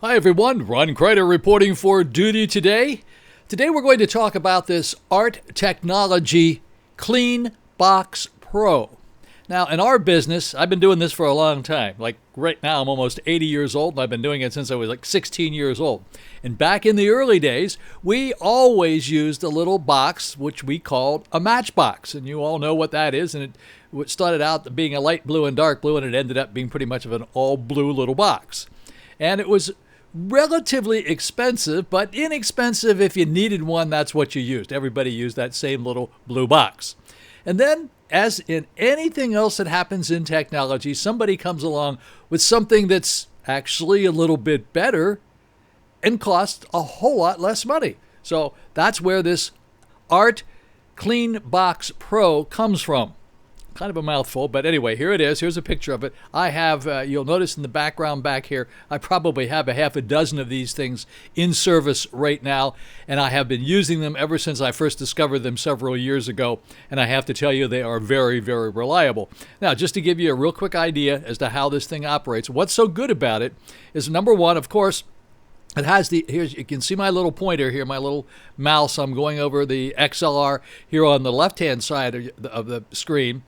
Hi everyone, Ron Crider reporting for duty today. Today we're going to talk about this ART Technology CleanBox Pro. Now in our business, I've been doing this for a long time. Like right now I'm almost 80 years old and I've been doing it since I was like 16 years old. And back in the early days, we always used a little box which we called a matchbox. And you all know what that is. And it started out being a light blue and dark blue and it ended up being pretty much of an all blue little box. And it was relatively expensive, but inexpensive. If you needed one, that's what you used. Everybody used that same little blue box. And then, as in anything else that happens in technology, somebody comes along with something that's actually a little bit better and costs a whole lot less money. So that's where this ART CleanBox Pro comes from. Kind of a mouthful, but anyway, here it is. Here's a picture of it. I have, you'll notice in the background back here, I probably have a half a dozen of these things in service right now, and I have been using them ever since I first discovered them several years ago, and I have to tell you they are very, very reliable. Now, just to give you a real quick idea as to how this thing operates, what's so good about it is, number one, of course, it has here's, you can see my little pointer here, my little mouse. I'm going over the XLR here on the left-hand side of the screen.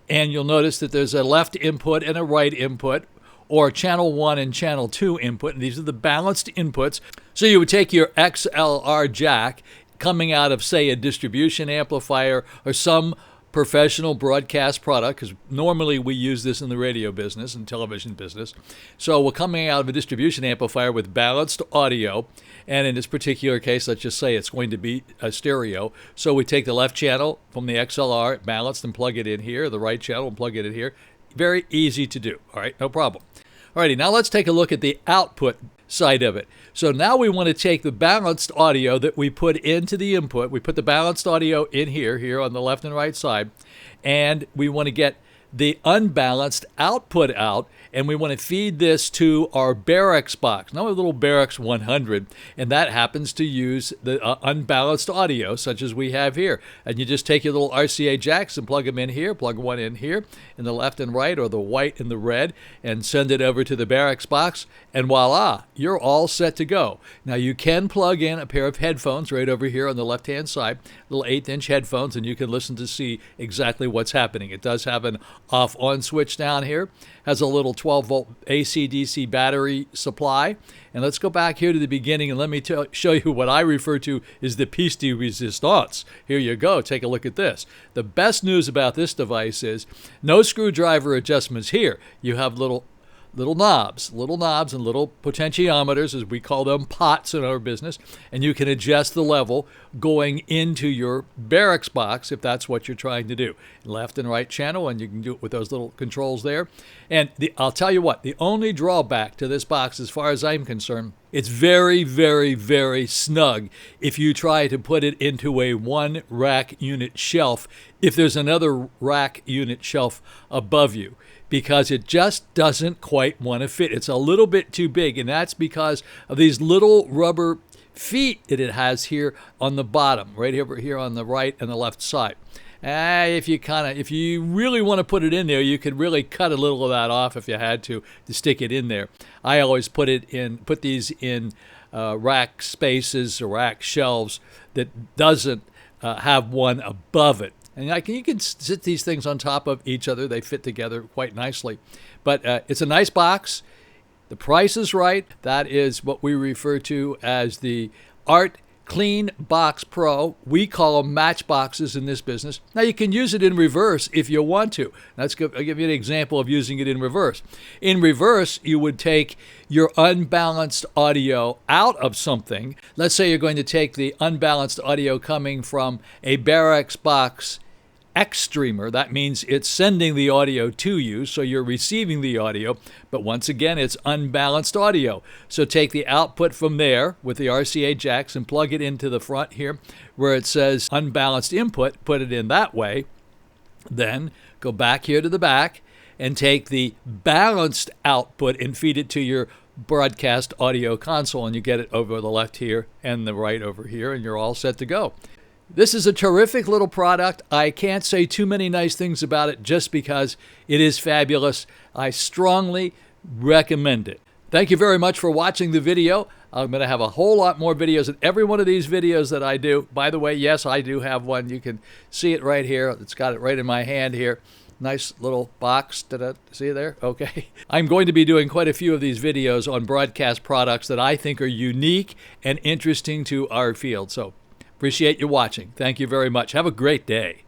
And you'll notice that there's a left input and a right input, or channel 1 and channel 2 input. And these are the balanced inputs. So you would take your XLR jack coming out of, say, a distribution amplifier or some professional broadcast product, because normally we use this in the radio business and television business. So we're coming out of a distribution amplifier with balanced audio, and in this particular case, let's just say it's going to be a stereo. So we take the left channel from the XLR, balanced, and plug it in here, the right channel and plug it in here. Very easy to do, all right, no problem. Alrighty, now let's take a look at the output side of it. So now we want to take the balanced audio that we put into the input. We put the balanced audio in here on the left and right side, and we want to get the unbalanced output out, and we want to feed this to our Barracks box. Now a little Barracks 100, and that happens to use the unbalanced audio, such as we have here. And you just take your little RCA jacks and plug them in here, plug one in here, in the left and right, or the white and the red, and send it over to the Barracks box, and voila, you're all set to go. Now you can plug in a pair of headphones right over here on the left-hand side, little 1/8-inch headphones, and you can listen to see exactly what's happening. It does have an off-on switch down here, has a little 12-volt AC/DC battery supply. And let's go back here to the beginning and let me show you what I refer to as the piece de resistance. Here you go. Take a look at this. The best news about this device is no screwdriver adjustments here. You have little knobs and little potentiometers, as we call them, pots in our business, and you can adjust the level going into your Barracks box if that's what you're trying to do. Left and right channel, and you can do it with those little controls there. And I'll tell you what, the only drawback to this box, as far as I'm concerned, it's very, very, very snug if you try to put it into a one rack unit shelf if there's another rack unit shelf above you, because it just doesn't quite want to fit. It's a little bit too big, and that's because of these little rubber feet that it has here on the bottom, right over here on the right and the left side. If you really want to put it in there, you could really cut a little of that off if you had to stick it in there. I always put these in rack spaces or rack shelves that doesn't have one above it. And you can sit these things on top of each other. They fit together quite nicely. But it's a nice box. The price is right. That is what we refer to as the ART CleanBox Pro. We call them matchboxes in this business. Now you can use it in reverse if you want to. I'll give you an example of using it in reverse. In reverse, you would take your unbalanced audio out of something. Let's say you're going to take the unbalanced audio coming from a Barracks box X streamer. That means it's sending the audio to you, so you're receiving the audio, but once again, it's unbalanced audio. So take the output from there with the RCA jacks and plug it into the front here where it says unbalanced input, put it in that way. Then go back here to the back and take the balanced output and feed it to your broadcast audio console, and you get it over the left here and the right over here, and you're all set to go. This is a terrific little product. I can't say too many nice things about it just because it is fabulous. I strongly recommend it. Thank you very much for watching the video. I'm going to have a whole lot more videos in every one of these videos that I do. By the way, yes, I do have one. You can see it right here. It's got it right in my hand here. Nice little box. See it there? Okay. I'm going to be doing quite a few of these videos on broadcast products that I think are unique and interesting to our field. So appreciate you watching. Thank you very much. Have a great day.